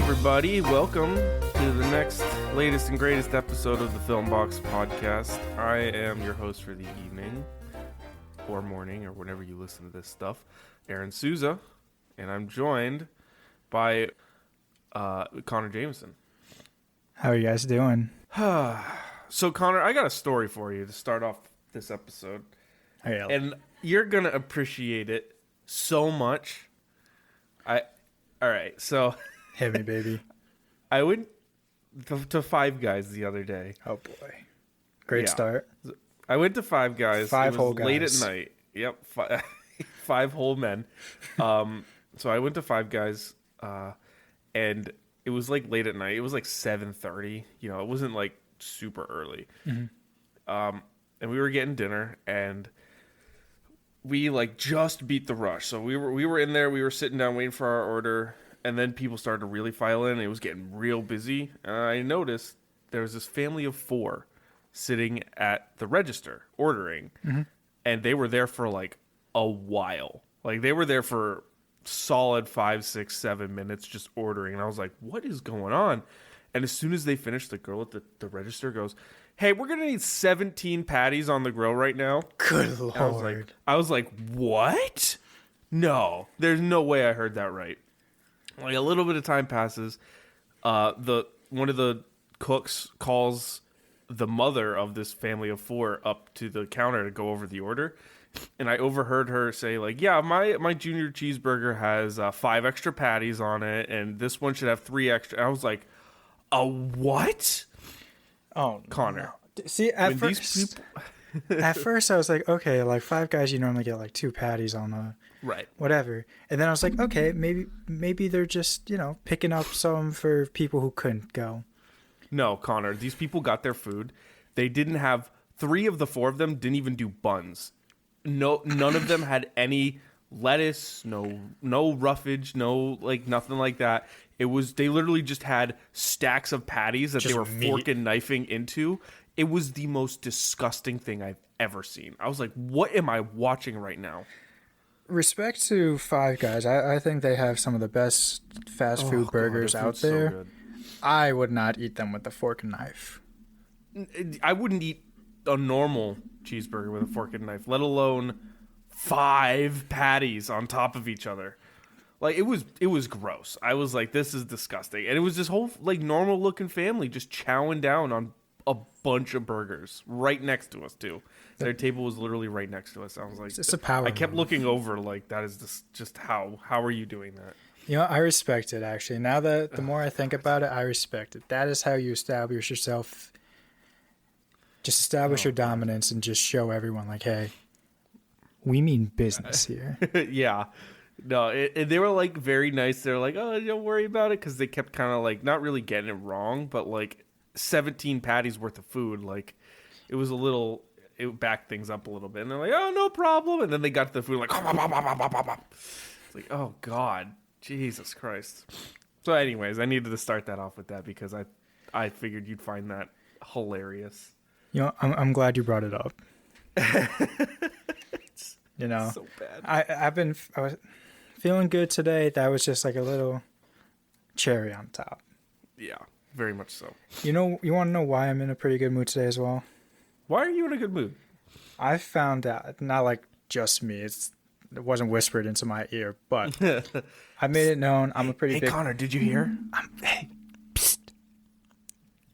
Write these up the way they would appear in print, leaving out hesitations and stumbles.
everybody. Welcome to the next, latest, and greatest episode of the Film Box Podcast. I am your host for the evening, or morning, or whenever you listen to this stuff, Aaron Souza, and I'm joined by Connor Jameson. How are you guys doing? So, Connor, I got a story for you to start off this episode, and you're gonna appreciate it so much. All right, so... Hit me, baby. I went to Five Guys the other day. Oh, boy. Great start. I went to Five Guys. Five it was whole guys. late at night. Yep. Five whole men. So I went to Five Guys, and it was like late at night. It was like 7:30. You know, it wasn't like super early. Mm-hmm. And we were getting dinner, and we like just beat the rush. So we were in there. We were sitting down waiting for our order. And then people started to really file in, and it was getting real busy. And I noticed there was this family of 4 sitting at the register ordering. Mm-hmm. And they were there for like a while. Like they were there for solid 5, 6, 7 minutes just ordering. And I was like, what is going on? And as soon as they finished, the girl at the register goes, hey, we're going to need 17 patties on the grill right now. Good Lord. I was like, what? No, there's no way I heard that right. Like a little bit of time passes, one of the cooks calls the mother of this family of 4 up to the counter to go over the order, and I overheard her say like, "Yeah, my junior cheeseburger has 5 extra patties on it, and this one should have 3 extra." And I was like, "A what?" Oh, Connor. No. See, at first I was like, okay, like Five Guys, you normally get like 2 patties on a. Right. Whatever. And then I was like, okay, maybe they're just, picking up some for people who couldn't go. No, Connor, these people got their food. They didn't have 3 of the 4 of them didn't even do buns. No, none of them had any lettuce, no roughage, no like nothing like that. They literally just had stacks of patties that they were fork and knifing into. It was the most disgusting thing I've ever seen. I was like, what am I watching right now? Respect to Five Guys. I think they have some of the best fast food burgers out there. So I would not eat them with a fork and knife. I wouldn't eat a normal cheeseburger with a fork and knife, let alone 5 patties on top of each other. Like it was gross. I was like, this is disgusting. And it was this whole like normal looking family just chowing down on a bunch of burgers right next to us too. Their table was literally right next to us. I was like, it's a power. I kept looking over like, that is just how are you doing that? I respect it actually. Now that the more I think about it, I respect it. That is how you establish yourself. Just establish your dominance and just show everyone like, hey, we mean business here. Yeah. No, they were like very nice. They're like, oh, don't worry about it, because they kept kind of like not really getting it wrong, but like 17 patties worth of food, like it was it backed things up a little bit, and they're like, oh, no problem. And then they got to the food like, it's like, oh God, Jesus Christ. So anyways, I needed to start that off with that because I figured you'd find that hilarious. I'm glad you brought it up. So bad. I was feeling good today. That was just like a little cherry on top. Yeah, very much so. You want to know why I'm in a pretty good mood today as well? Why are you in a good mood? I found out, not like just me, it wasn't whispered into my ear, but I made it known I'm a pretty big... Hey, Connor, did you hear? Hey, psst.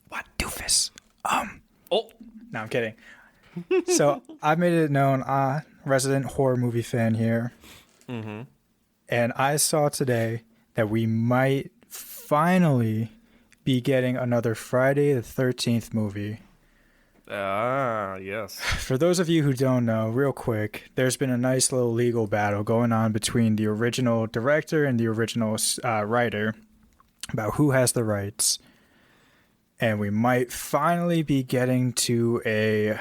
What, doofus? Oh. No, I'm kidding. So I made it known, resident horror movie fan here. Mm-hmm. And I saw today that we might finally be getting another Friday the 13th movie. Ah, yes. For those of you who don't know, real quick, there's been a nice little legal battle going on between the original director and the original writer about who has the rights. And we might finally be getting to a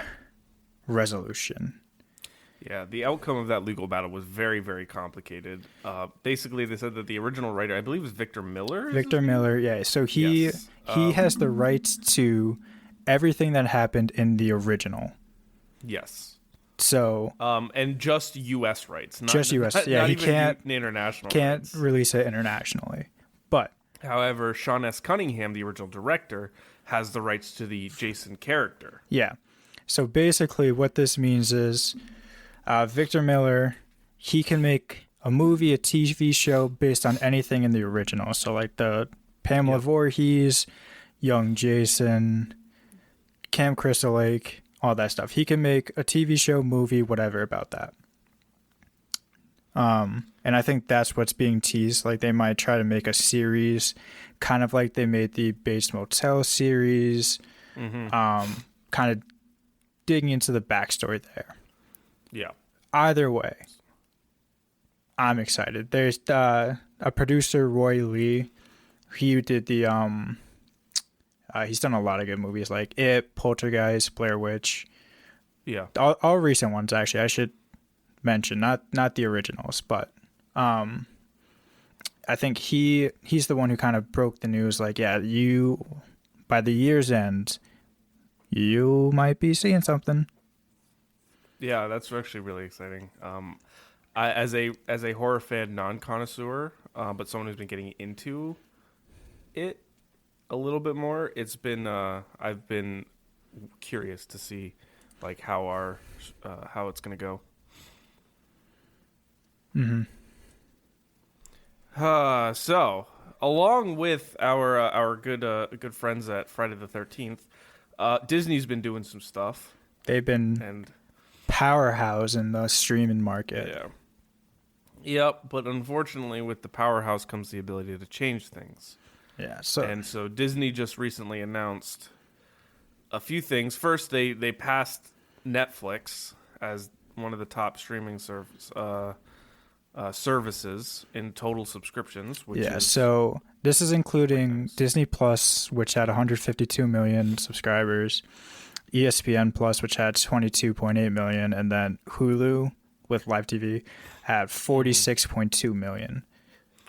resolution. Yeah, the outcome of that legal battle was very, very complicated. Basically, they said that the original writer, I believe, was Victor Miller. Victor Miller, yeah. So he has the rights to everything that happened in the original. Yes. So and just U.S. rights, just U.S. Yeah, he can't international. Can't rights. release it internationally. But However, Sean S. Cunningham, the original director, has the rights to the Jason character. Yeah. So basically, what this means is Victor Miller, he can make a movie, a TV show based on anything in the original. So like the Pamela Voorhees, young Jason, Camp Crystal Lake, all that stuff. He can make a TV show, movie, whatever about that. And I think that's what's being teased. Like they might try to make a series, kind of like they made the Bates Motel series. Kind of digging into the backstory there. Yeah. Either way, I'm excited. There's a producer, Roy Lee. He did the he's done a lot of good movies like It, Poltergeist, Blair Witch. Yeah. All recent ones actually. I should mention not the originals, but I think he's the one who kind of broke the news. Like, yeah, you by the year's end, you might be seeing something. Yeah, that's actually really exciting. I, as a horror fan, non-connoisseur, but someone who's been getting into it a little bit more, I've been curious to see like how it's gonna go. So along with our good friends at Friday the 13th, Disney's been doing some stuff. They've been And powerhouse in the streaming market. yeah. Yep, but unfortunately with the powerhouse comes the ability to change things. Yeah. So Disney just recently announced a few things. First, they passed Netflix as one of the top streaming services in total subscriptions. So this is including Disney Plus, which had 152 million subscribers, ESPN Plus, which had 22.8 million, and then Hulu with live TV had 46.2 million.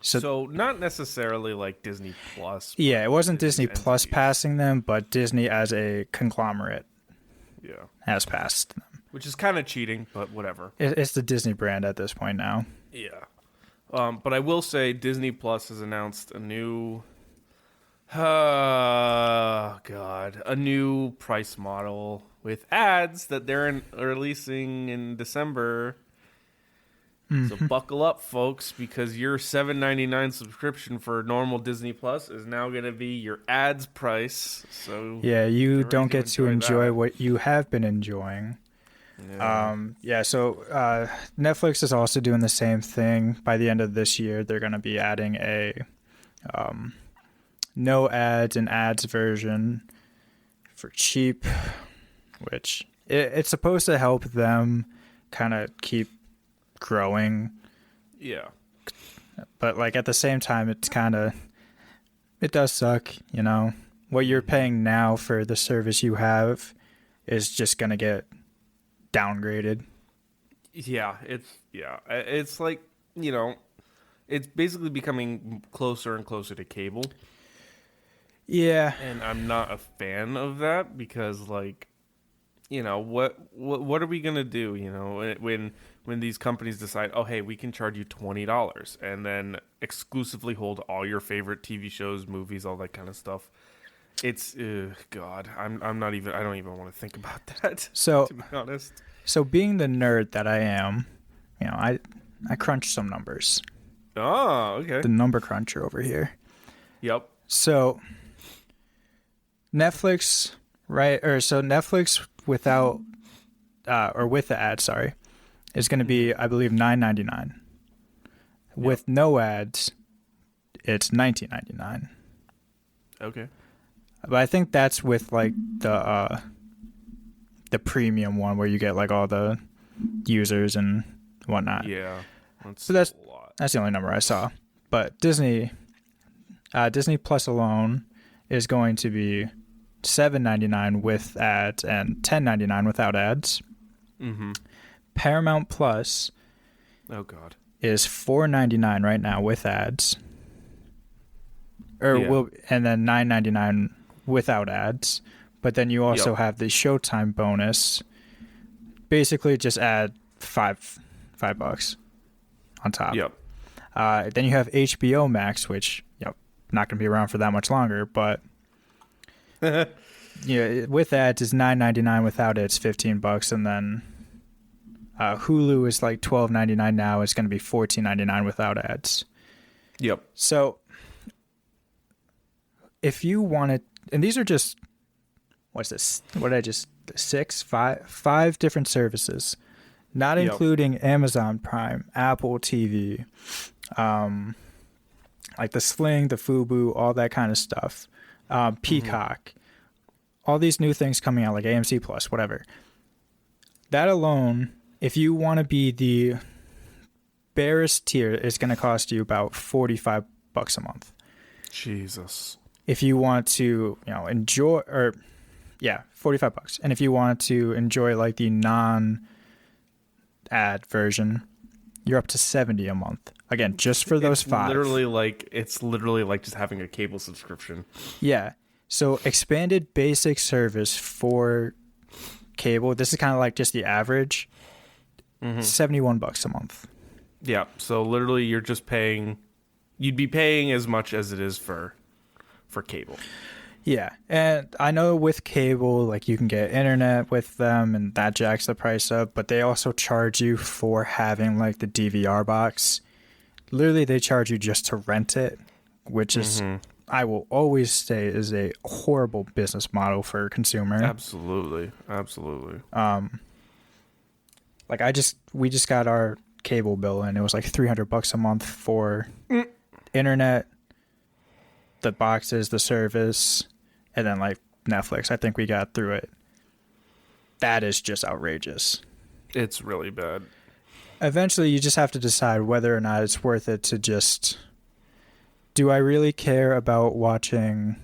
So not necessarily like Disney Plus. Yeah, it wasn't Disney Plus entities. passing them, but Disney as a conglomerate has passed them. Which is kind of cheating, but whatever. It's the Disney brand at this point now. Yeah. But I will say Disney Plus has announced a new price model with ads that they're releasing in December. So buckle up, folks, because your $7.99 subscription for normal Disney Plus is now going to be your ads price. So yeah, you don't get to enjoy what you have been enjoying. Yeah. So Netflix is also doing the same thing. By the end of this year, they're going to be adding a no ads and ads version for cheap, which it's supposed to help them kind of keep growing. Yeah. But like at the same time, it does suck, you know. What you're paying now for the service you have is just going to get downgraded. Yeah, it's like, you know, it's basically becoming closer and closer to cable. Yeah. And I'm not a fan of that because, like, you know, what are we gonna do? You know, when these companies decide, oh hey, we can charge you $20 and then exclusively hold all your favorite TV shows, movies, all that kind of stuff. It's God, I don't even want to think about that. So to be honest, so being the nerd that I am, you know, I crunch some numbers. Oh, okay. The number cruncher over here. Yep. So Netflix, right? Or so Netflix without or with the ad, sorry, is going to be, I believe, $9.99. With no ads, it's $19.99. Okay. But I think that's with like the premium one where you get like all the users and whatnot. Yeah. So that's the only number I saw. But Disney Plus alone is going to be $7.99 with ads and $10.99 without ads. Mm-hmm. Paramount Plus, oh god, is $4.99 right now with ads. And then $9.99 without ads. But then you also have the Showtime bonus. Basically, just add $5 on top. Yep. Then you have HBO Max, which not going to be around for that much longer. But yeah, with ads it's $9.99. Without it, it's $15, and then Hulu is like $12.99 now. It's going to be $14.99 without ads. Yep. So if you wanted, and these are just, what's this? What did I just, five different services, not including Amazon Prime, Apple TV, like the Sling, the Fubo, all that kind of stuff, Peacock, all these new things coming out like AMC Plus, whatever. That alone, if you want to be the barest tier, is going to cost you about $45 a month. Jesus. If you want to, enjoy, or yeah, $45. And if you want to enjoy like the non-ad version, you're up to $70 a month. Again, just for those five. It's literally like just having a cable subscription. Yeah. So expanded basic service for cable. This is kind of like just the average. $71 a month. Yeah. So literally, you're just paying. You'd be paying as much as it is for cable. Yeah, and I know with cable, like you can get internet with them, and that jacks the price up. But they also charge you for having like the DVR box. Literally, they charge you just to rent it, which is, I will always say, is a horrible business model for a consumer. Absolutely. Like we just got our cable bill, and it was like $300 a month for internet, the boxes, the service, and then like Netflix. I think we got through it. That is just outrageous. It's really bad. Eventually, you just have to decide whether or not it's worth it to just, do I really care about watching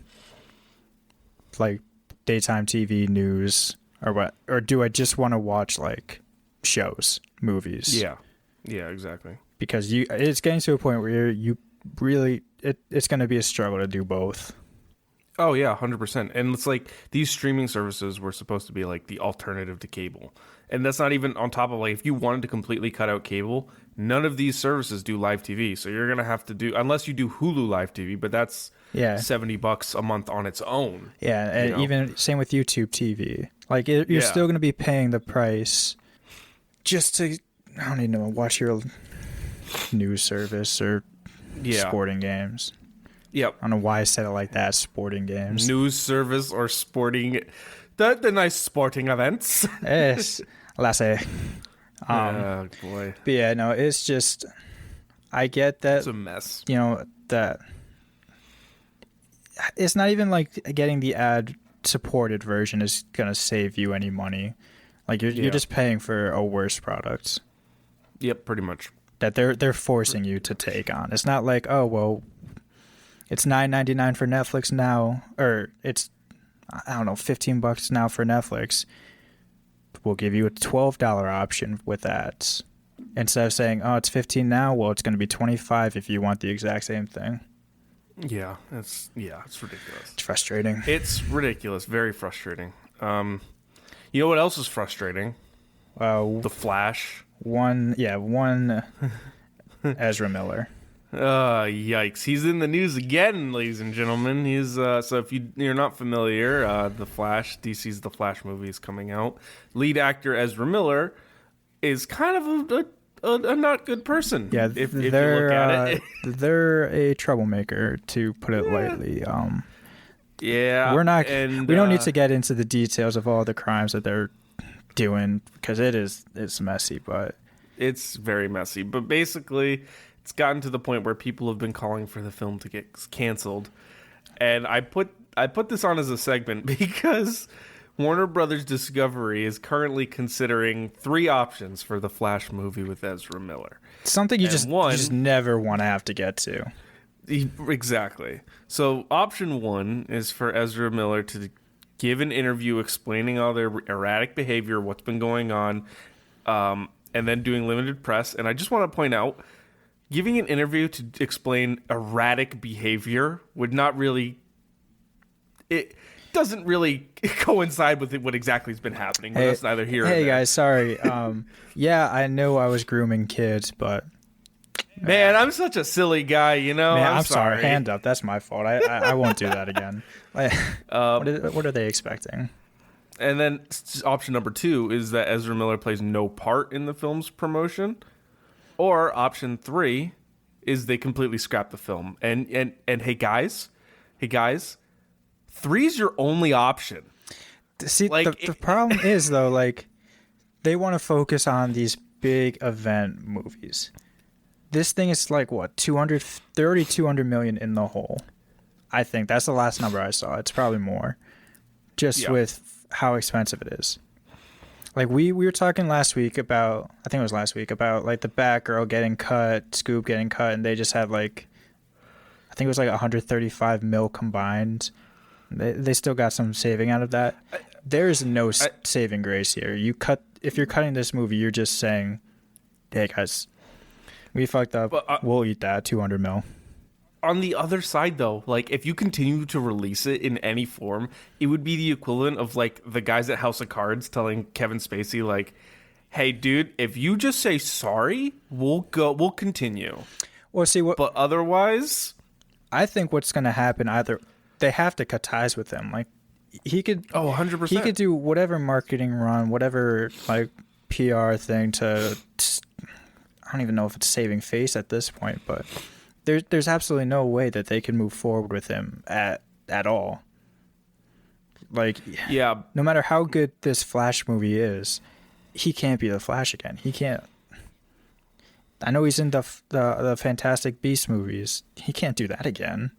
like daytime TV news or what? Or do I just want to watch like shows, movies? Yeah, exactly. Because it's getting to a point where you really, it's going to be a struggle to do both. Oh yeah, 100%. And it's like these streaming services were supposed to be like the alternative to cable. And that's not even on top of like, if you wanted to completely cut out cable, none of these services do live TV. So you're going to have to do, unless you do Hulu live TV, but that's $70 a month on its own. Yeah. And even same with YouTube TV. Like you're still going to be paying the price just to, I don't even know, watch your news service or sporting games. Yep. I don't know why I said it like that, sporting games. News service or sporting, the nice sporting events. Yes. Oh boy. But yeah, no, it's just, I get that. It's a mess. That it's not even like getting the ad supported version is going to save you any money. Like you're just paying for a worse product. Yep, pretty much. That they're forcing you to take on. It's not like, oh, well, it's $9.99 for Netflix now, or it's, I don't know, $15 now for Netflix. We'll give you a $12 option with ads. Instead of saying, oh, it's $15 now, well, it's going to be $25 if you want the exact same thing. Yeah, it's ridiculous. It's frustrating. It's ridiculous. Very frustrating. You know what else is frustrating? The Flash. One Ezra Miller. Yikes. He's in the news again, ladies and gentlemen. He's so if you're not familiar, The Flash, DC's The Flash movie is coming out. Lead actor Ezra Miller is kind of a not good person. Yeah, if you look at it. They're a troublemaker, to put it lightly. Yeah. We don't need to get into the details of all the crimes that they're doing, because it's messy, but it's very messy. But basically, it's gotten to the point where people have been calling for the film to get canceled. And I put this on as a segment because Warner Brothers Discovery is currently considering 3 options for the Flash movie with Ezra Miller. Something you just never want to have to get to. Exactly. So option 1 is for Ezra Miller to give an interview explaining all their erratic behavior, what's been going on, and then doing limited press. And I just want to point out, giving an interview to explain erratic behavior would not really... It doesn't really coincide with what exactly has been happening, but that's neither here nor there. Hey, guys, sorry. Yeah, I know I was grooming kids, but Man, I'm such a silly guy, you know. Man, I'm I'm sorry. sorry. Hand up. That's my fault. I won't do that again. Like, what are they expecting? And then option number 2 is that Ezra Miller plays no part in the film's promotion, or option 3 is they completely scrap the film. And hey guys, 3's your only option. See, Like the problem is though, like they want to focus on these big event movies. This thing is like what 200 million in the hole. I think that's the last number I saw. It's probably more, just with how expensive it is. Like we were talking last week about, I think it was last week, about like the Batgirl getting cut, Scoop getting cut, and they just had like, I think it was like 135 mil combined. They still got some saving out of that. There is no saving grace here. If you're cutting this movie, you're just saying, "Hey guys, we fucked up. We'll eat that 200 mil." On the other side, though, like if you continue to release it in any form, it would be the equivalent of like the guys at House of Cards telling Kevin Spacey, like, "Hey, dude, if you just say sorry, we'll continue." Well, see what, but otherwise, I think what's going to happen, either they have to cut ties with him. Like he could, 100%. He could do whatever marketing run, whatever like PR thing to. I don't even know if it's saving face at this point, but there's absolutely no way that they can move forward with him at all. Like, yeah, no matter how good this Flash movie is, he can't be the Flash again. He can't. I know he's in the Fantastic Beasts movies. He can't do that again.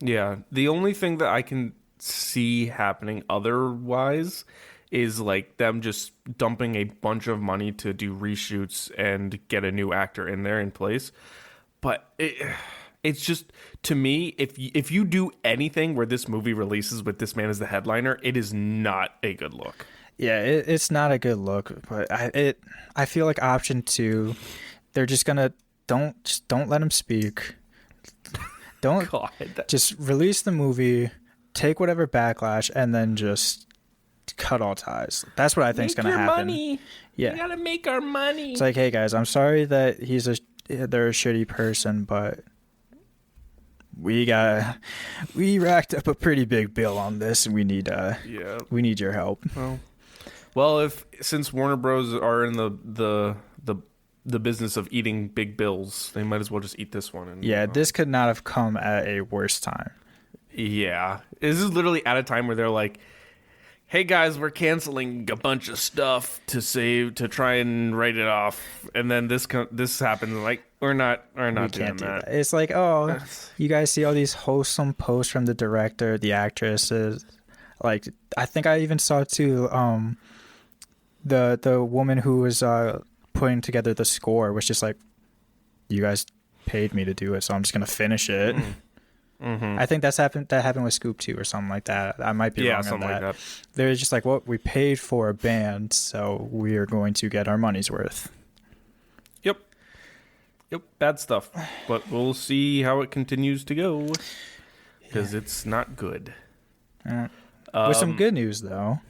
Yeah, the only thing that I can see happening otherwise is like them just dumping a bunch of money to do reshoots and get a new actor in there in place. But it's just, to me, if you do anything where this movie releases with this man as the headliner, it is not a good look. Yeah, it's not a good look. But I feel like option 2, they're just gonna don't let him speak. Don't just release the movie, take whatever backlash, and then just cut all ties. That's what I think is going to happen. Money. Yeah, we gotta make our money. It's like, hey guys, I'm sorry that they're a shitty person, but we racked up a pretty big bill on this, and we need your help. Well, since Warner Bros are in the business of eating big bills, they might as well just eat this one. And, this could not have come at a worse time. Yeah, this is literally at a time where they're like, "Hey guys, we're canceling a bunch of stuff to try and write it off," and then this happens. Like we're not doing that. It's like, oh, you guys see all these wholesome posts from the director, the actresses. Like I think I even saw too. The woman who was putting together the score was just like, "You guys paid me to do it, so I'm just gonna finish it." Mm-hmm. I think that happened with Scoop 2 or something like that. I might be wrong on that. Like that. They're just like, well, we paid for a band, so we are going to get our money's worth. Yep, bad stuff. But we'll see how it continues to go, because it's not good. With some good news, though.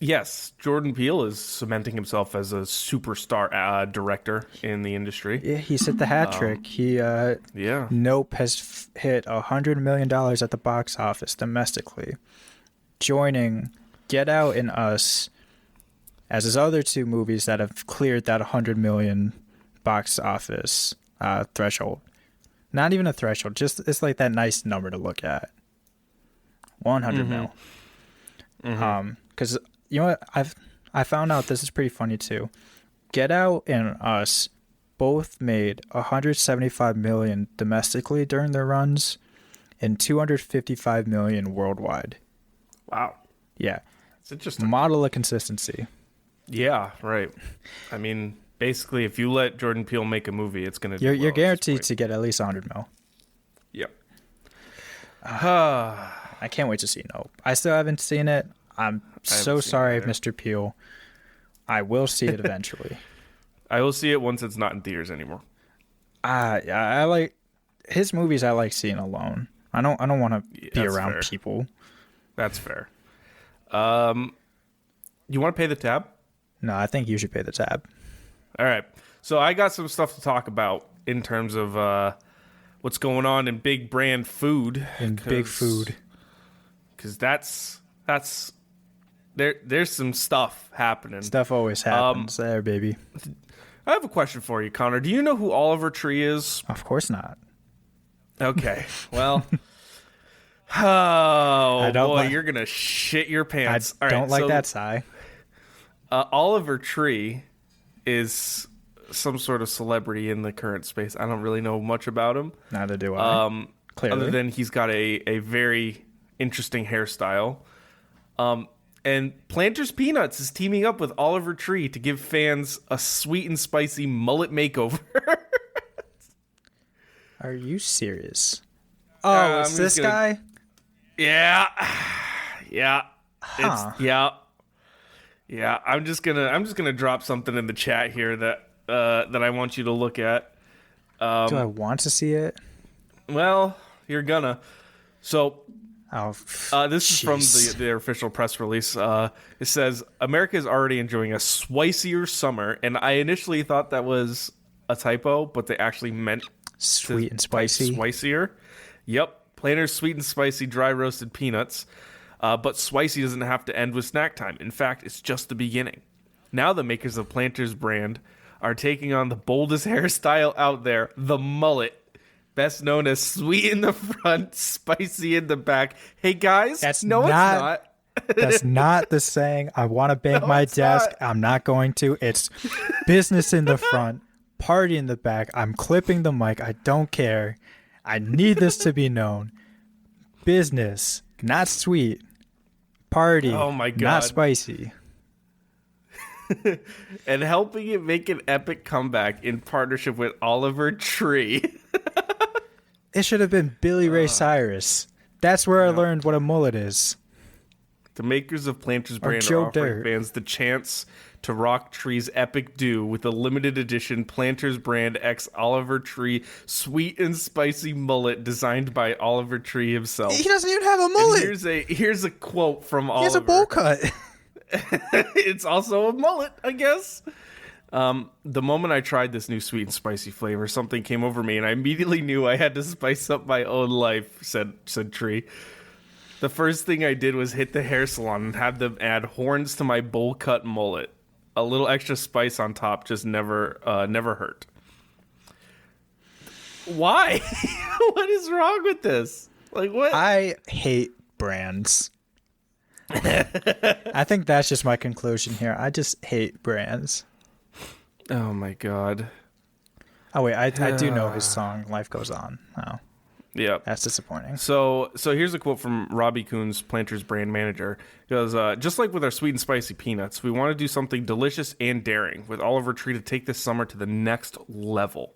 Yes, Jordan Peele is cementing himself as a superstar director in the industry. Yeah, he's hit the hat trick. Nope has hit $100 million at the box office domestically, joining Get Out and Us as his other 2 movies that have cleared that $100 million box office threshold. Not even a threshold, just it's like that nice number to look at. 100 mil. Because you know what? I found out this is pretty funny too. Get Out and Us both made $175 million domestically during their runs, and $255 million worldwide. Wow. Yeah. It's interesting. Model of consistency. Yeah, right. I mean, basically, if you let Jordan Peele make a movie, it's gonna. You're guaranteed to get at least 100 mil. Yep. I can't wait to see Nope. I still haven't seen it. I'm so sorry, Mr. Peele. I will see it eventually. I will see it once it's not in theaters anymore. I like his movies. I like seeing alone. I don't want to be around people. That's fair. You want to pay the tab? No, I think you should pay the tab. All right. So I got some stuff to talk about in terms of what's going on in big brand food. Big food. Because there's some stuff happening. Stuff always happens there, baby. I have a question for you, Connor. Do you know who Oliver Tree is? Of course not. Okay, well, oh boy, like, you're gonna shit your pants. I don't like that sigh. Oliver Tree is some sort of celebrity in the current space. I don't really know much about him. Neither do I. Clearly, other than he's got a very interesting hairstyle. And Planters Peanuts is teaming up with Oliver Tree to give fans a sweet and spicy mullet makeover. Are you serious? Oh, it's this guy? Yeah. Yeah. Huh. Yeah. I'm just gonna drop something in the chat here that I want you to look at. Do I want to see it? Well, you're gonna. So this is from their official press release. It says, America is already enjoying a swicier summer, and I initially thought that was a typo, but they actually meant sweet and spicy. Swicier. Yep. Planters sweet and spicy dry roasted peanuts. But spicy doesn't have to end with snack time. In fact, it's just the beginning. Now the makers of Planters brand are taking on the boldest hairstyle out there, the mullet. Best known as sweet in the front, spicy in the back. Hey guys, it's not. That's not the saying. I want to bang my desk. Not. I'm not going to. It's business in the front, party in the back. I'm clipping the mic. I don't care. I need this to be known. Business, not sweet. Party, oh my God, not spicy. And helping it make an epic comeback in partnership with Oliver Tree. It should have been Billy Ray Cyrus. That's where I learned what a mullet is. The makers of Planters brand are offering fans the chance to rock Tree's epic do with a limited edition Planters brand X Oliver Tree sweet and spicy mullet designed by Oliver Tree himself. He doesn't even have a mullet. And here's a quote from Oliver. He has a bowl cut. It's also a mullet, I guess. The moment I tried this new sweet and spicy flavor, something came over me, and I immediately knew I had to spice up my own life, said Tree. The first thing I did was hit the hair salon and have them add horns to my bowl cut mullet. A little extra spice on top just never hurt. Why? What is wrong with this? Like, what? I hate brands. I think that's just my conclusion here. I just hate brands. Oh my God. Oh wait, I do know his song "Life Goes On." Oh. Yeah, that's disappointing. So here's a quote from Robbie Coons, Planters brand manager. He goes, just like with our sweet and spicy peanuts, we want to do something delicious and daring with Oliver Tree to take this summer to the next level.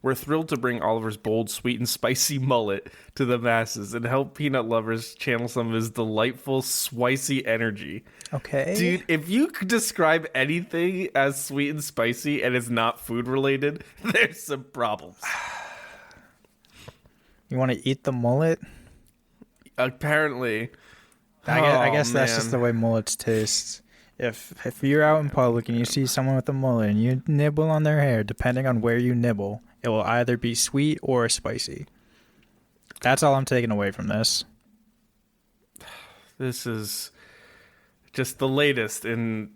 We're thrilled to bring Oliver's bold, sweet and spicy mullet to the masses and help peanut lovers channel some of his delightful, spicy energy. Okay. Dude, if you could describe anything as sweet and spicy and it's not food related, there's some problems. You want to eat the mullet? Apparently. I guess that's just the way mullets taste. If you're out in public and you see someone with a mullet and you nibble on their hair, depending on where you nibble, it will either be sweet or spicy. That's all I'm taking away from this. This is just the latest in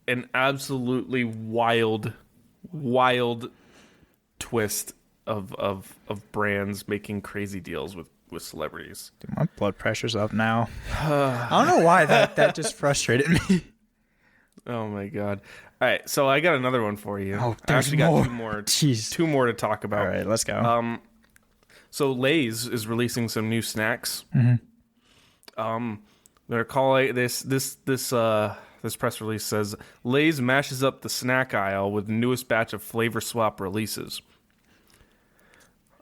an absolutely wild twist of brands making crazy deals with celebrities. Dude, my blood pressure's up now. I don't know why that just frustrated me. Oh my God. All right, so I got another one for you. Oh, I actually more. got two more. Jeez. Two more to talk about. All right, let's go. So Lay's is releasing some new snacks. Mm-hmm. They're calling this press release says Lay's mashes up the snack aisle with newest batch of flavor swap releases.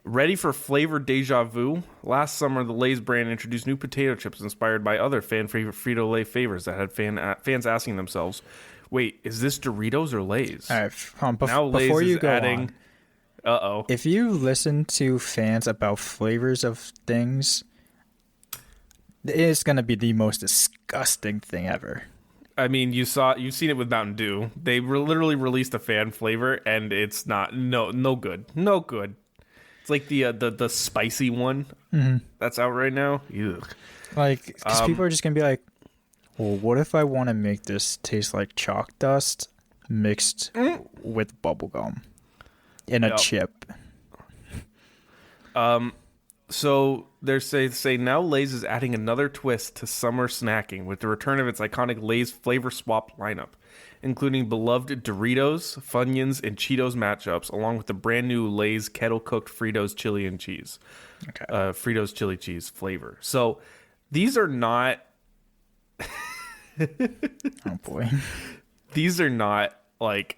Ready for flavor deja vu? Last summer, the Lay's brand introduced new potato chips inspired by other fan favorite Frito-Lay flavors that had fans asking themselves, "Wait, is this Doritos or Lay's?" All right, now Lay's before you is go adding. on, if you listen to fans about flavors of things, it's going to be the most disgusting thing ever. I mean, you've seen it with Mountain Dew. They literally released a fan flavor, and it's no good, no good. It's like the spicy one that's out right now. Ugh. Like, because people are just gonna be like, well, what if I want to make this taste like chalk dust mixed with bubblegum in a chip? So they say now Lay's is adding another twist to summer snacking with the return of its iconic Lay's flavor swap lineup, including beloved Doritos, Funyuns, and Cheetos matchups, along with the brand new Lay's kettle cooked Fritos chili and cheese, Fritos chili cheese flavor. So these are not. Oh boy, these are not like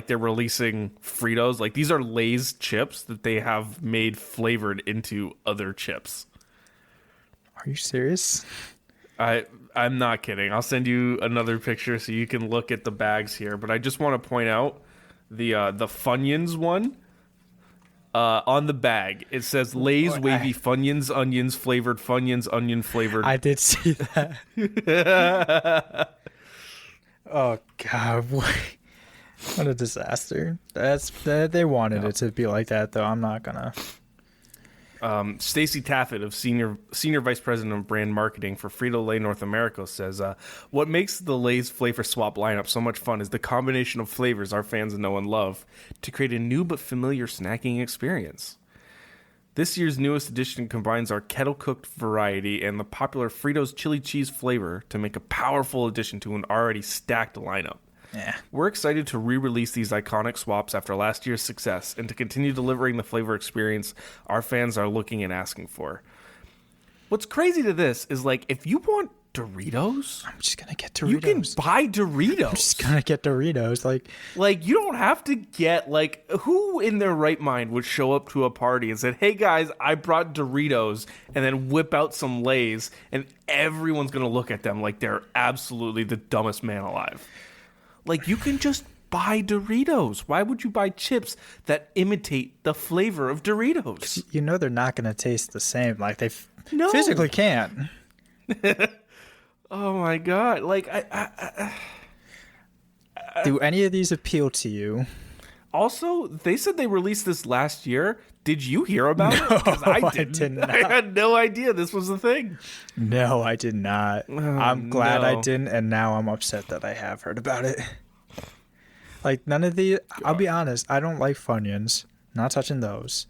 they're releasing Fritos. Like, these are Lay's chips that they have made flavored into other chips. Are you serious? I'm not kidding. I'll send you another picture so you can look at the bags here. But I just want to point out the Funyuns one. On the bag, it says Lay's wavy Funyuns, onions flavored, Funyuns, onion flavored. I did see that. Oh God, what a disaster! They wanted it to be like that, though. I'm not gonna. Stacy Taffet of senior vice president of brand marketing for Frito-Lay North America says, what makes the Lay's flavor swap lineup so much fun is the combination of flavors our fans know and love to create a new but familiar snacking experience. This year's newest addition combines our kettle-cooked variety and the popular Fritos chili cheese flavor to make a powerful addition to an already stacked lineup. Yeah. We're excited to re-release these iconic swaps after last year's success and to continue delivering the flavor experience our fans are looking and asking for. What's crazy to this is, like, if you want Doritos, I'm just gonna get Doritos. you can buy Doritos. I'm just gonna get Doritos. Like, you don't have to get, like, who in their right mind would show up to a party and said, hey guys, I brought Doritos, and then whip out some Lay's, and everyone's gonna look at them like they're absolutely the dumbest man alive. Like, you can just buy Doritos. Why would you buy chips that imitate the flavor of Doritos? You know they're not going to taste the same. Like, they physically can't. Oh, my God. Like, do any of these appeal to you? Also, they said they released this last year. Did you hear about it? Because I did not. I had no idea this was a thing. No, I did not. I'm glad I didn't, and now I'm upset that I have heard about it. Like, none of the... I'll be honest, I don't like Funyuns. Not touching those.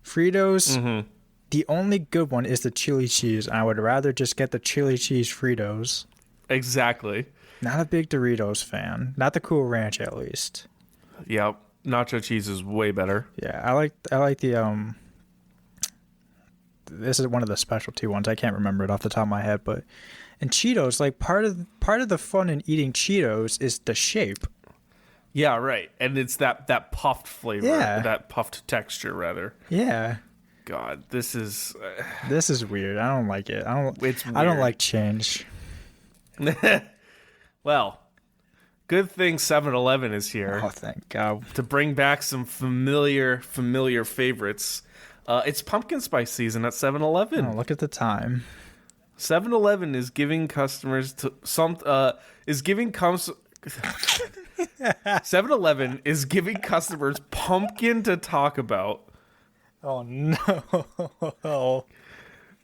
Fritos, the only good one is the chili cheese. I would rather just get the chili cheese Fritos. Exactly. Not a big Doritos fan. Not the Cool Ranch, at least. Yep. Nacho cheese is way better. Yeah, I like the this is one of the specialty ones. I can't remember it off the top of my head, but and Cheetos, like part of the fun in eating Cheetos is the shape. Yeah, right. And it's that puffed flavor, that puffed texture rather. Yeah. God, this is weird. I don't like it. It's weird. I don't like change. Well, good thing 7-Eleven is here. Oh, thank God. To bring back some familiar favorites. It's pumpkin spice season at 7-Eleven. Oh, look at the time. 7-Eleven is giving customers 7-Eleven is giving customers pumpkin to talk about. Oh no.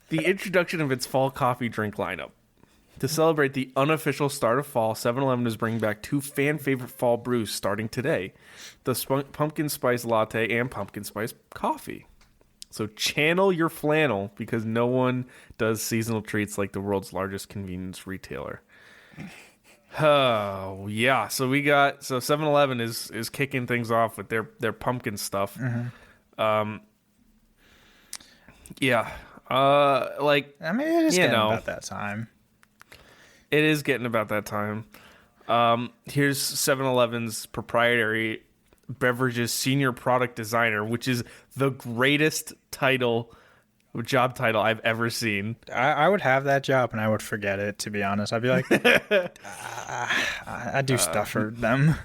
The introduction of its fall coffee drink lineup. To celebrate the unofficial start of fall, 7-Eleven is bringing back two fan-favorite fall brews starting today. The pumpkin spice latte and pumpkin spice coffee. So channel your flannel because no one does seasonal treats like the world's largest convenience retailer. Oh, yeah. So 7-Eleven is kicking things off with their pumpkin stuff. Yeah. I mean, it is getting about that time. It is getting about that time. Here's 7-Eleven's proprietary beverages senior product designer, which is the greatest job title I've ever seen. I would have that job and I would forget it, to be honest. I'd be like, I do stuff for them.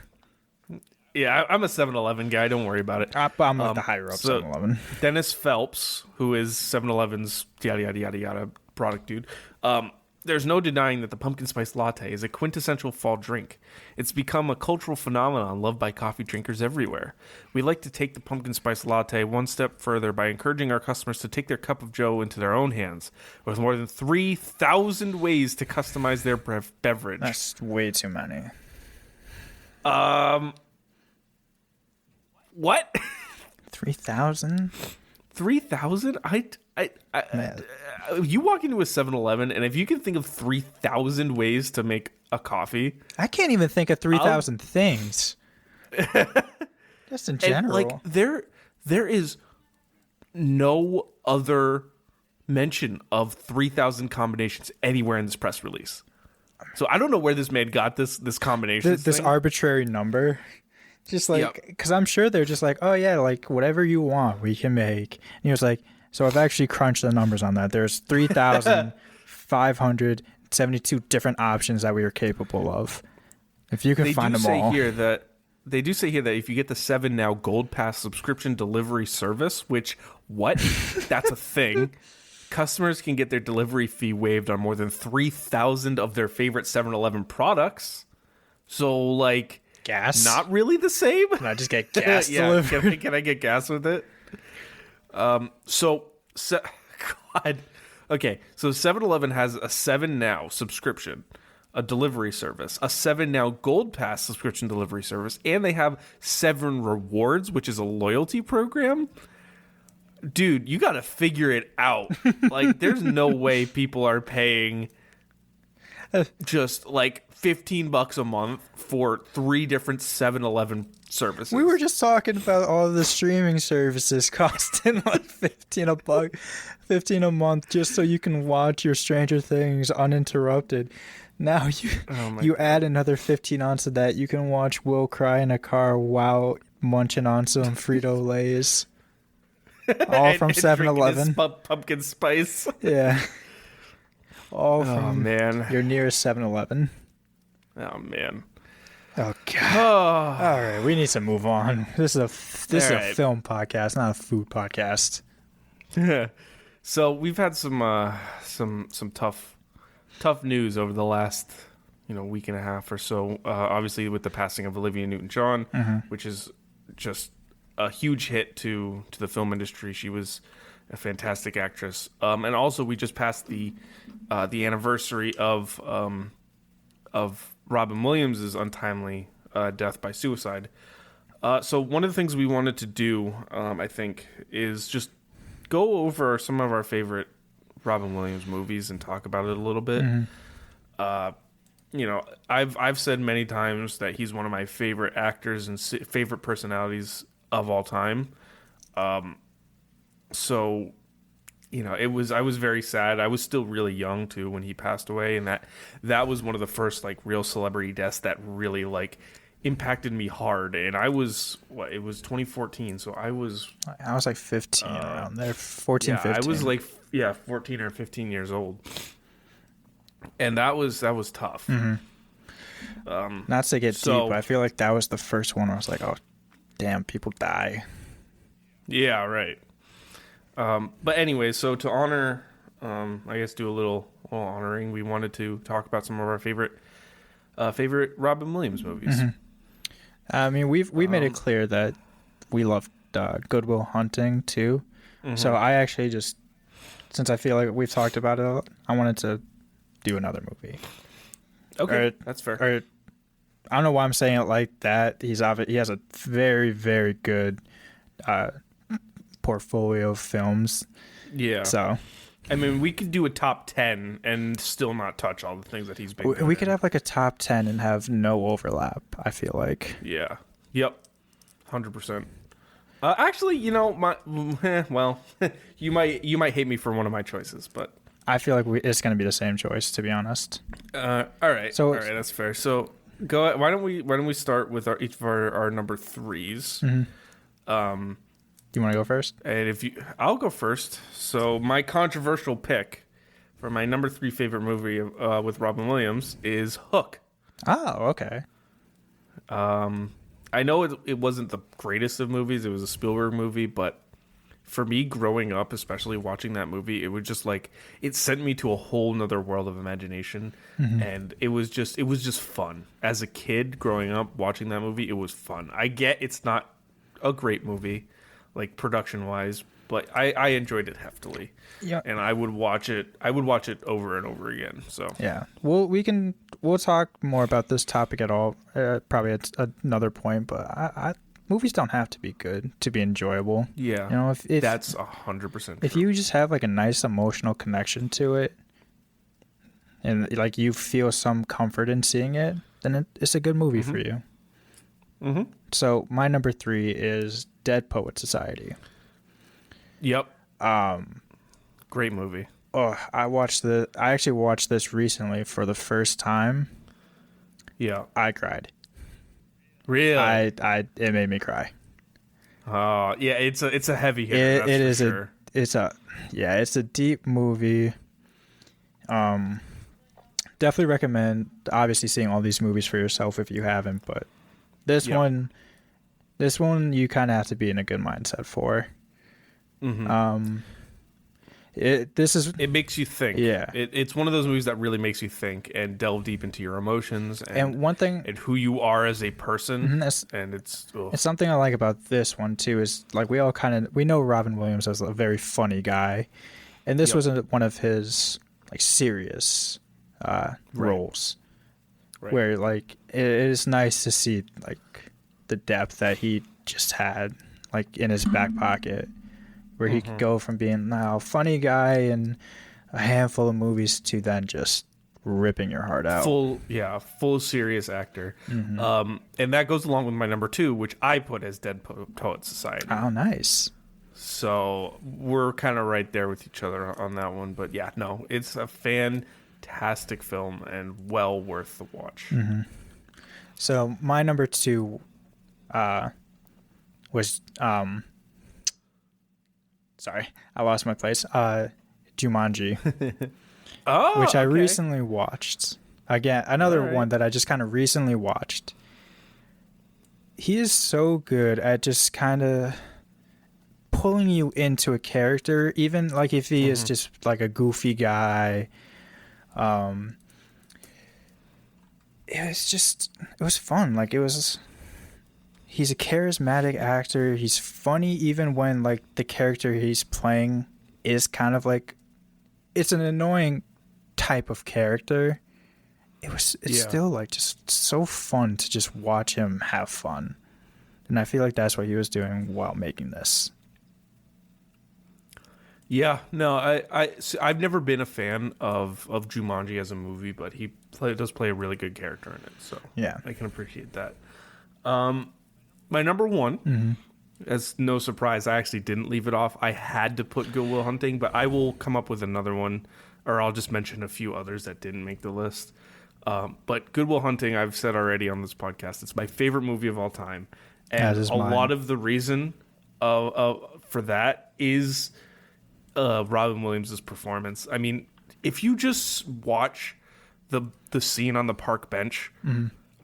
Yeah, I'm a 7-Eleven guy. Don't worry about it. I'm like the higher up 7-Eleven. Dennis Phelps, who is 7-Eleven's yada, yada, yada, yada product dude, There's no denying that the pumpkin spice latte is a quintessential fall drink. It's become a cultural phenomenon loved by coffee drinkers everywhere. We like to take the pumpkin spice latte one step further by encouraging our customers to take their cup of joe into their own hands, with more than 3,000 ways to customize their beverage. That's way too many. What? 3,000? 3,000? You walk into a 7-Eleven, and if you can think of 3,000 ways to make a coffee, I can't even think of 3,000 things. Just in general. And, like, there is no other mention of 3,000 combinations anywhere in this press release. So I don't know where this man got this combination. This arbitrary number. Just like, because I'm sure they're just like, oh yeah, like whatever you want, we can make. And he was like, so I've actually crunched the numbers on that. There's 3,572 different options that we are capable of. If you can find them all. They do say here that if you get the 7 Now Gold Pass subscription delivery service, which, what? That's a thing. Customers can get their delivery fee waived on more than 3,000 of their favorite 7-Eleven products. So, like, gas? Not really the same. Can I just get gas delivered? Can I get gas with it? God. Okay, so 7-Eleven has a 7 Now subscription, a delivery service, a 7 Now Gold Pass subscription delivery service, and they have 7 Rewards, which is a loyalty program. Dude, you got to figure it out. Like, there's no way people are paying just like $15 a month for 3 different 7-Eleven services. We were just talking about all the streaming services costing like $15 a month just so you can watch your Stranger Things uninterrupted. Now you add another 15 onto that. You can watch Will cry in a car while munching on some Frito-Lays. All from 7-Eleven. Pumpkin spice. Yeah. All from man. your nearest 7-Eleven. Oh, man. Oh, God. All right, we need to move on. This is a film podcast, not a food podcast. So we've had some tough news over the last week and a half or so. Obviously, with the passing of Olivia Newton-John, which is just a huge hit to the film industry. She was a fantastic actress, and also we just passed the anniversary of Robin Williams' untimely death by suicide. So one of the things we wanted to do, I think, is just go over some of our favorite Robin Williams movies and talk about it a little bit. I've said many times that he's one of my favorite actors and favorite personalities of all time. So I was very sad. I was still really young too when he passed away, and that was one of the first like real celebrity deaths that really like impacted me hard. And it was 2014, so I was like 15 around there, 14, 15. I was like 14 or 15 years old, and that was tough. Not to get deep, but I feel like that was the first one where I was like, oh damn, people die. Yeah, right. But anyway, so to honor, I guess do a little honoring, we wanted to talk about some of our favorite Robin Williams movies. I mean, we've made it clear that we love Good Will Hunting too. So I actually just, since I feel like we've talked about it, I wanted to do another movie. Okay, that's fair. I don't know why I'm saying it like that. He has a very, very good portfolio of films. Yeah. So, I mean, we could do a top 10 and still not touch all the things that he's been doing. We could have like a top 10 and have no overlap, I feel like. Yeah. Yep. 100%. Actually, you might hate me for one of my choices, but I feel like it's going to be the same choice, to be honest. All right. All right, that's fair. So, go ahead. Why don't we start with each of our number 3s? Do you want to go first? And I'll go first. So my controversial pick for my number 3 favorite movie with Robin Williams is Hook. Oh, okay. I know it wasn't the greatest of movies. It was a Spielberg movie, but for me growing up, especially watching that movie, it was just like it sent me to a whole nother world of imagination, and it was just fun. As a kid growing up watching that movie, it was fun. I get it's not a great movie, like production wise, but I enjoyed it heftily. Yeah. And I would watch it. I would watch it over and over again. So Yeah. We'll talk more about this topic at all. Probably at another point, but movies don't have to be good to be enjoyable. yeah, You know, if that's 100%. if you just have like a nice emotional connection to it, and like you feel some comfort in seeing it, then it's a good movie for you. Mm-hmm. So my number 3 is Dead Poet Society. Yep. Great movie. Oh, I actually watched this recently for the first time. Yeah. I cried. Really? It made me cry. Oh, yeah. It's a heavy hitter. It is sure. it's a deep movie. Definitely recommend obviously seeing all these movies for yourself if you haven't, but this one you kind of have to be in a good mindset for. Mm-hmm. It makes you think. Yeah. It's one of those movies that really makes you think and delve deep into your emotions and one thing and who you are as a person. And it's something I like about this one too is like we know Robin Williams as a very funny guy, and this wasn't one of his like serious roles, where like it is nice to see like the depth that he just had like in his back pocket, where he could go from being a funny guy in a handful of movies to then just ripping your heart out. Full serious actor. And that goes along with my number 2, which I put as Dead Poet Society. Oh, nice. So we're kind of right there with each other on that one. But yeah, no, it's a fantastic film and well worth the watch. So my number 2 was sorry, I lost my place. Jumanji, which I recently watched. Again, another one that I just kind of recently watched. He is so good at just kind of pulling you into a character, even like if he is just like a goofy guy. It was fun. Like he's a charismatic actor. He's funny even when like the character he's playing is kind of like it's an annoying type of character. It's still like just so fun to just watch him have fun. And I feel like that's what he was doing while making this. Yeah, no, I've never been a fan of Jumanji as a movie, but he does play a really good character in it. So yeah, I can appreciate that. My number 1, as no surprise, I actually didn't leave it off. I had to put Good Will Hunting, but I will come up with another one, or I'll just mention a few others that didn't make the list. But Good Will Hunting, I've said already on this podcast, it's my favorite movie of all time. And a lot of the reason for that is Robin Williams' performance. I mean, if you just watch the scene on the park bench,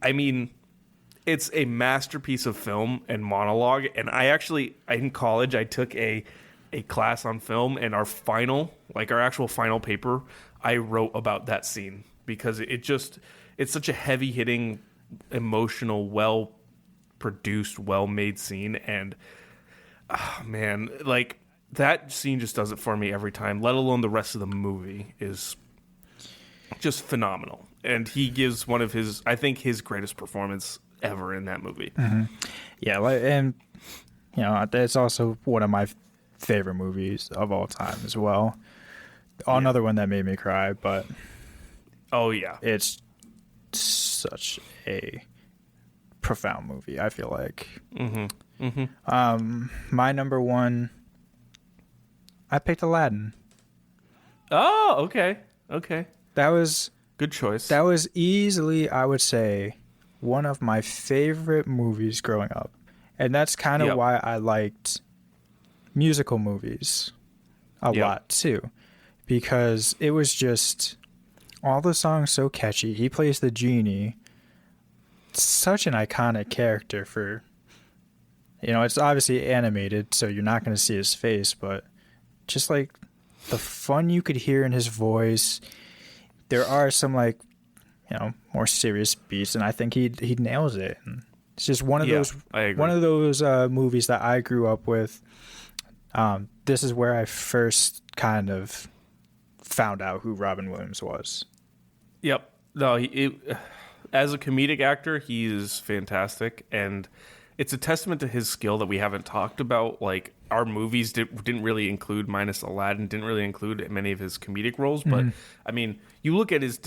I mean, it's a masterpiece of film and monologue. And in college, I took a class on film, and our actual final paper, I wrote about that scene because it's such a heavy hitting, emotional, well produced, well made scene. And man, like that scene just does it for me every time, let alone the rest of the movie is just phenomenal. And he gives one of his greatest performance ever in that movie. Yeah, and you know, it's also one of my favorite movies of all time as well. Another one that made me cry, but it's such a profound movie, I feel like. My number 1, I picked Aladdin. Oh, okay. That was good choice. That was easily, I would say, one of my favorite movies growing up. And that's kind of why I liked musical movies a lot too, because it was just all the songs so catchy. He plays the genie, such an iconic character for You know, it's obviously animated, so you're not going to see his face, but just like the fun you could hear in his voice. There are some like, you know, more serious beats, and I think he nails it. And it's just one of those I agree. one of those movies that I grew up with. This is where I first kind of found out who Robin Williams was. Yep. No, as a comedic actor, he is fantastic, and it's a testament to his skill that we haven't talked about. Like, our movies didn't really include, minus Aladdin, didn't really include many of his comedic roles. But I mean, you look at his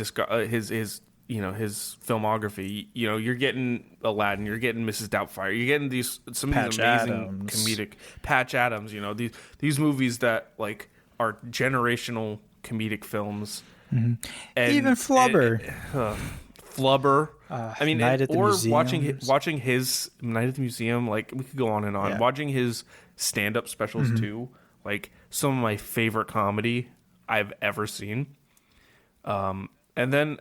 filmography. You know, you're getting Aladdin, you're getting Mrs. Doubtfire, you're getting some of these amazing comedic Patch Adams. You know, these movies that like are generational comedic films. And Even Flubber. Flubber. I mean, Night at the or Museum. watching his Night at the Museum, like we could go on and on. Yeah. Watching his stand-up specials too, like some of my favorite comedy I've ever seen. And then,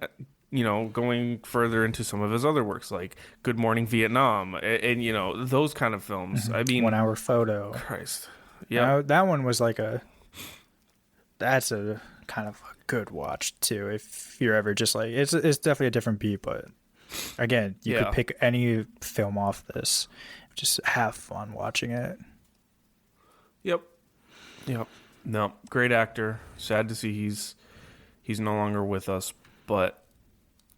you know, going further into some of his other works, like Good Morning Vietnam, and you know, those kind of films. I mean, 1 Hour Photo. Christ, Yeah, that one was like that's a kind of a good watch too. If you're ever just like, it's definitely a different beat, but again, you could pick any film off this, just have fun watching it. Yep. No, great actor. Sad to see he's no longer with us, but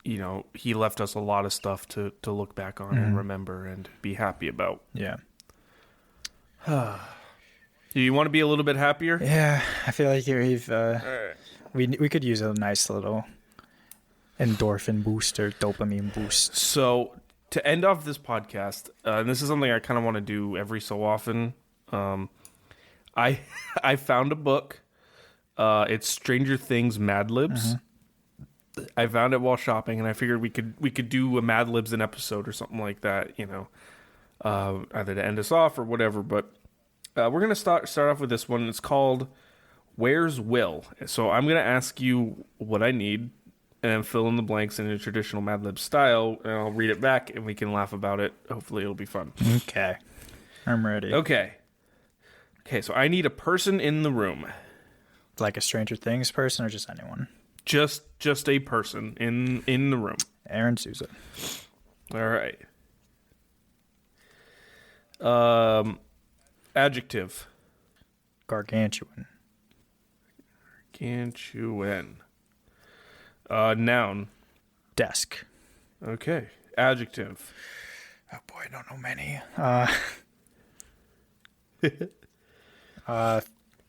you know, he left us a lot of stuff to look back on and remember and be happy about. Yeah. Do you want to be a little bit happier? Yeah, I feel like we've Alright. we could use a nice little endorphin boost or dopamine boost. So to end off this podcast, and this is something I kind of want to do every so often. I found a book. It's Stranger Things Mad Libs. I found it while shopping, and I figured we could do a Mad Libs an episode or something like that. You know, either to end us off or whatever. But we're gonna start off with this one. It's called "Where's Will?" So I'm gonna ask you what I need, and then fill in the blanks in a traditional Mad Libs style, and I'll read it back, and we can laugh about it. Hopefully, it'll be fun. Okay, I'm ready. Okay, so I need a person in the room. Like a Stranger Things person or just anyone? Just a person in the room. Aaron Souza. All right. Adjective. Gargantuan. Gargantuan. Noun. Desk. Okay. Adjective. Oh boy, I don't know many.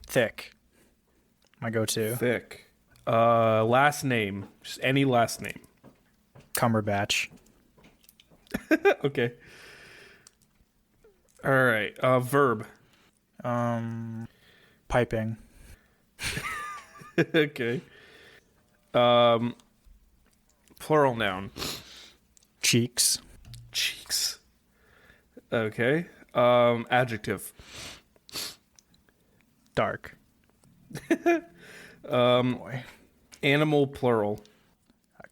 Thick. My go-to. Thick. Last name. Just any last name. Cumberbatch. Okay. All right. Verb. Piping. Okay. Plural noun. Cheeks. Cheeks. Okay. Adjective. Dark. Boy. Animal plural.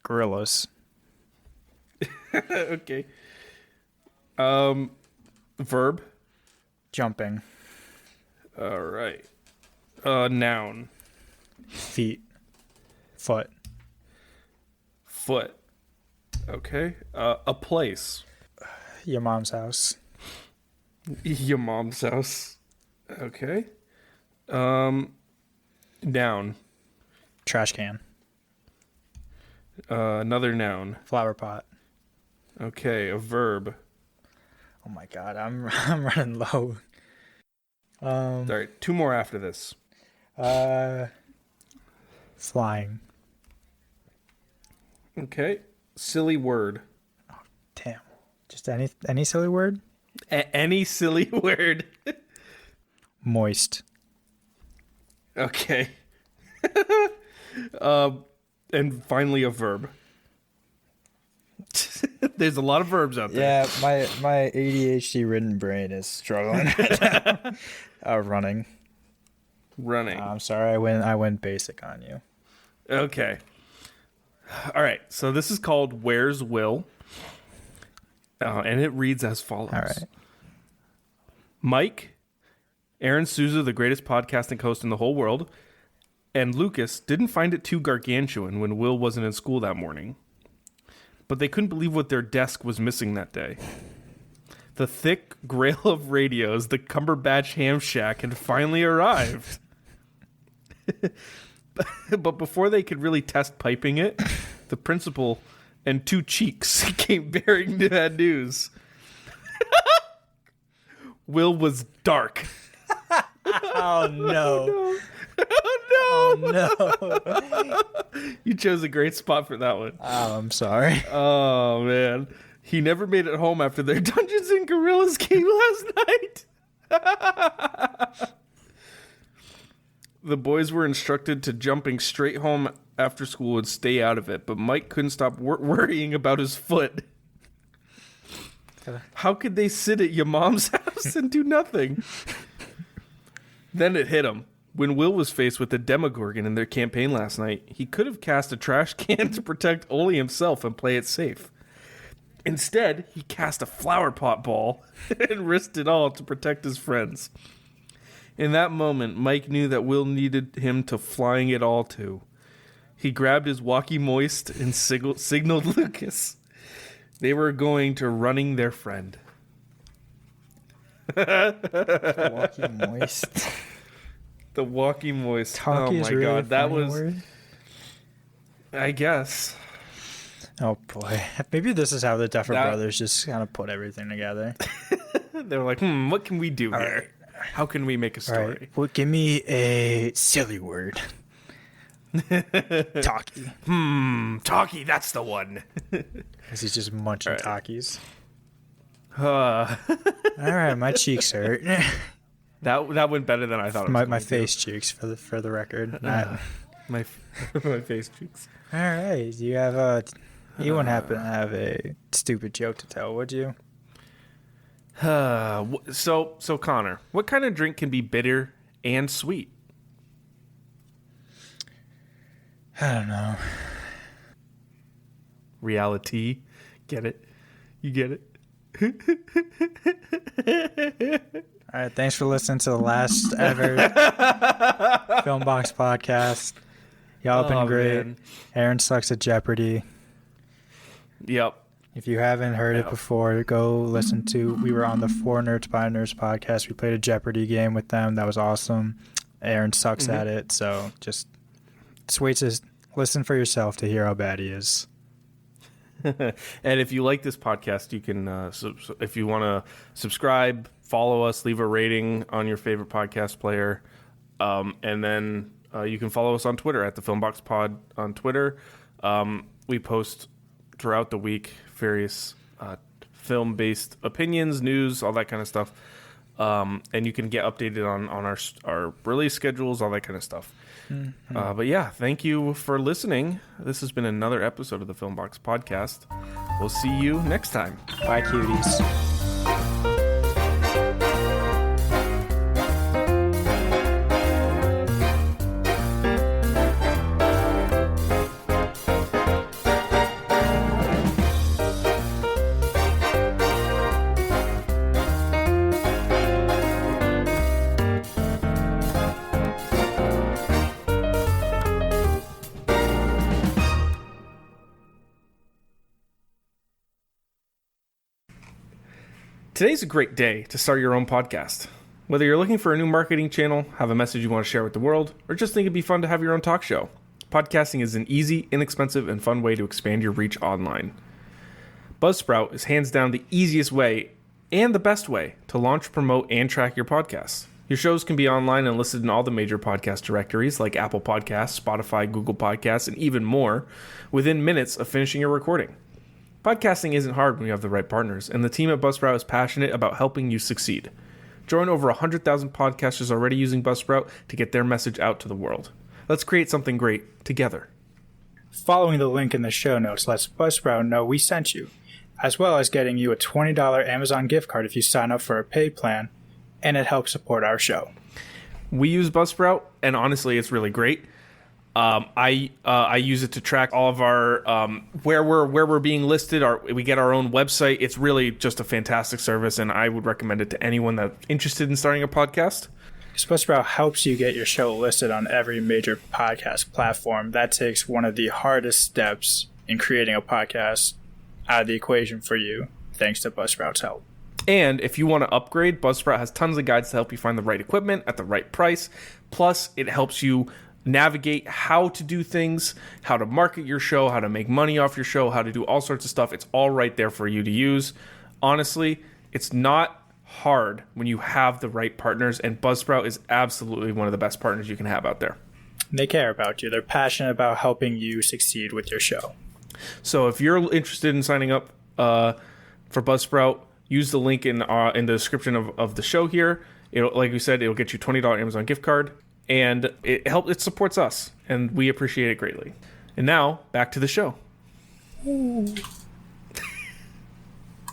Gorillas. Okay. Verb. Jumping. All right. Noun. Feet. Foot. Foot. Okay. A place. Your mom's house. Your mom's house. Okay. Noun. Trash can. Another noun. Flower pot. Okay. A verb. Oh my god, I'm running low. All right. Two more after this. Flying. Okay. Silly word. Damn. Just any silly word? Any silly word. Moist. Okay. And finally a verb. There's a lot of verbs out there. Yeah, my ADHD ridden brain is struggling right now. Running. Running. I'm sorry, I went basic on you. Okay. All right. So this is called Where's Will? And it reads as follows. All right. Mike, Aaron Souza, the greatest podcasting host in the whole world, and Lucas didn't find it too gargantuan when Will wasn't in school that morning. But they couldn't believe what their desk was missing that day. The thick grail of radios, the Cumberbatch Ham Shack, had finally arrived. But before they could really test piping it, the principal and two cheeks came bearing the bad news. Will was dark. Oh, no. Oh, no. Oh, no. You chose a great spot for that one. Oh, I'm sorry. Oh, man. He never made it home after their Dungeons and Gorillas game last night. The boys were instructed to jumping straight home after school and stay out of it, but Mike couldn't stop worrying about his foot. How could they sit at your mom's house and do nothing? Then it hit him. When Will was faced with the Demogorgon in their campaign last night, he could have cast a trash can to protect only himself and play it safe. Instead, he cast a flower pot ball and risked it all to protect his friends. In that moment, Mike knew that Will needed him to flying it all too. He grabbed his walkie moist and signaled Lucas. They were going to running their friend. Walkie moist. The walkie moist. Talkie oh my really god, that was. Word? I guess. Oh boy, maybe this is how the Duffer Brothers just kind of put everything together. They were like, what can we do here? Right. How can we make a story? Right. Well, give me a silly word. Talkie. Talkie, that's the one. Because he's just munching right. Talkies. All right, my cheeks hurt. That went better than I thought. My face cheeks, for the record. My face cheeks. All right, you have you wouldn't happen to have a stupid joke to tell, would you? So Connor, what kind of drink can be bitter and sweet? I don't know. Reality. Get it? You get it? All right, thanks for listening to the last ever Filmbox podcast. Y'all have been great. Man. Aaron sucks at Jeopardy. Yep. If you haven't heard it before, go listen to. We were on the 4 Nerds by Nerds podcast. We played a Jeopardy game with them. That was awesome. Aaron sucks at it, so just wait to listen for yourself to hear how bad he is. And if you like this podcast, you can, if you want to subscribe, follow us, leave a rating on your favorite podcast player, and then you can follow us on Twitter at the Filmbox Pod on Twitter. We post throughout the week various film-based opinions, news, all that kind of stuff, and you can get updated on our release schedules, all that kind of stuff. Mm-hmm. But yeah, thank you for listening. This has been another episode of the Filmbox Podcast. We'll see you next time. Bye, cuties. Today's a great day to start your own podcast. Whether you're looking for a new marketing channel, have a message you want to share with the world, or just think it'd be fun to have your own talk show, podcasting is an easy, inexpensive, and fun way to expand your reach online. Buzzsprout is hands down the easiest way and the best way to launch, promote, and track your podcasts. Your shows can be online and listed in all the major podcast directories like Apple Podcasts, Spotify, Google Podcasts, and even more within minutes of finishing your recording. Podcasting isn't hard when you have the right partners, and the team at Buzzsprout is passionate about helping you succeed. Join over 100,000 podcasters already using Buzzsprout to get their message out to the world. Let's create something great together. Following the link in the show notes lets Buzzsprout know we sent you, as well as getting you a $20 Amazon gift card if you sign up for a paid plan, and it helps support our show. We use Buzzsprout, and honestly, it's really great. I use it to track all of our where we're being listed. We get our own website. It's really just a fantastic service, and I would recommend it to anyone that's interested in starting a podcast. Buzzsprout helps you get your show listed on every major podcast platform. That takes one of the hardest steps in creating a podcast out of the equation for you, thanks to Buzzsprout's help. And if you want to upgrade, Buzzsprout has tons of guides to help you find the right equipment at the right price. Plus, it helps you navigate how to do things, how to market your show, how to make money off your show, how to do all sorts of stuff. It's all right there for you to use. Honestly, it's not hard when you have the right partners, and Buzzsprout is absolutely one of the best partners you can have out there. They care about you. They're passionate about helping you succeed with your show. So if you're interested in signing up for Buzzsprout, use the link in the description of the show here. Like we said, it'll get you $20 Amazon gift card, and it supports us, and we appreciate it greatly. And now back to the show. Ooh.